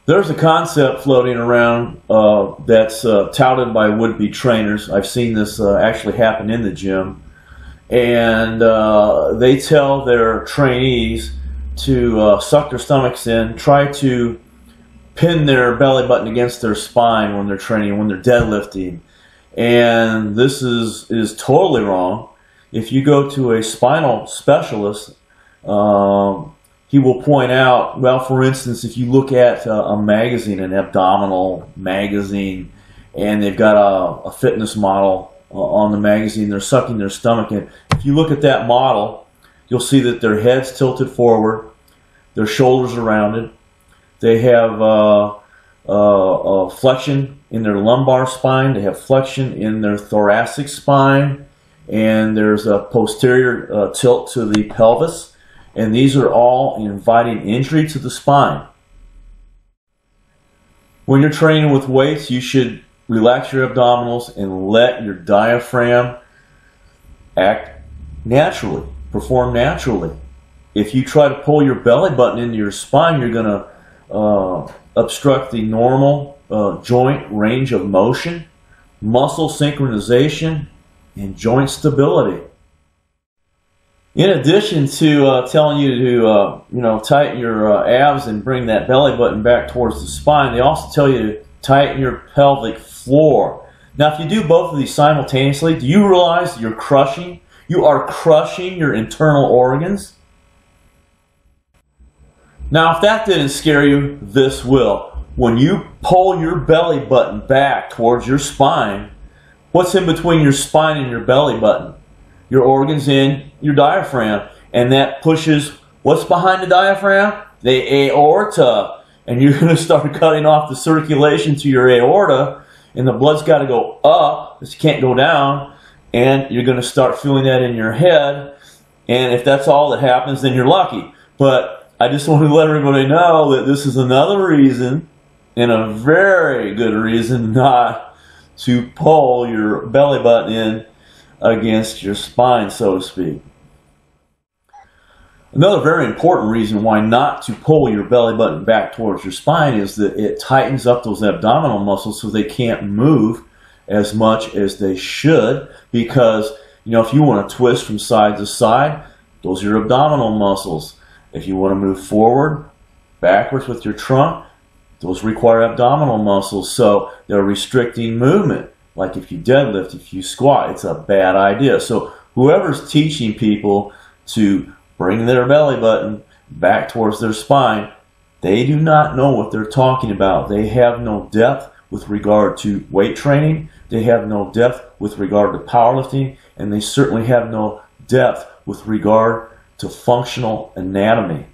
There's a concept floating around that's touted by would-be trainers. I've seen this actually happen in the gym. And they tell their trainees to suck their stomachs in, try to pin their belly button against their spine when they're training, when they're deadlifting. And this is totally wrong. If you go to a spinal specialist, he will point out, well, for instance, if you look at a magazine, an abdominal magazine, and they've got a fitness model on the magazine, they're sucking their stomach in. If you look at that model, you'll see that their head's tilted forward, their shoulders are rounded, they have flexion in their lumbar spine, they have flexion in their thoracic spine, and there's a posterior tilt to the pelvis. And these are all inviting injury to the spine. When you're training with weights, you should relax your abdominals and let your diaphragm act naturally, perform naturally. If you try to pull your belly button into your spine, you're going to obstruct the normal joint range of motion, muscle synchronization, and joint stability. In addition to telling you to tighten your abs and bring that belly button back towards the spine, they also tell you to tighten your pelvic floor. Now, if you do both of these simultaneously, do you realize you are crushing your internal organs? Now, if that didn't scare you, this will. When you pull your belly button back towards your spine, what's in between your spine and your belly button? Your organs in your diaphragm, and that pushes what's behind the diaphragm? The aorta. And you're going to start cutting off the circulation to your aorta, and the blood's got to go up, it can't go down, and you're going to start feeling that in your head. And if that's all that happens, then you're lucky. But I just want to let everybody know that this is another reason, and a very good reason, not to pull your belly button in against your spine, so to speak. Another very important reason why not to pull your belly button back towards your spine is that it tightens up those abdominal muscles so they can't move as much as they should, because if you want to twist from side to side, those are your abdominal muscles. If you want to move forward, backwards with your trunk, those require abdominal muscles, so they're restricting movement. Like if you deadlift, if you squat, it's a bad idea. So whoever's teaching people to bring their belly button back towards their spine, they do not know what they're talking about. They have no depth with regard to weight training. They have no depth with regard to powerlifting. And they certainly have no depth with regard to functional anatomy.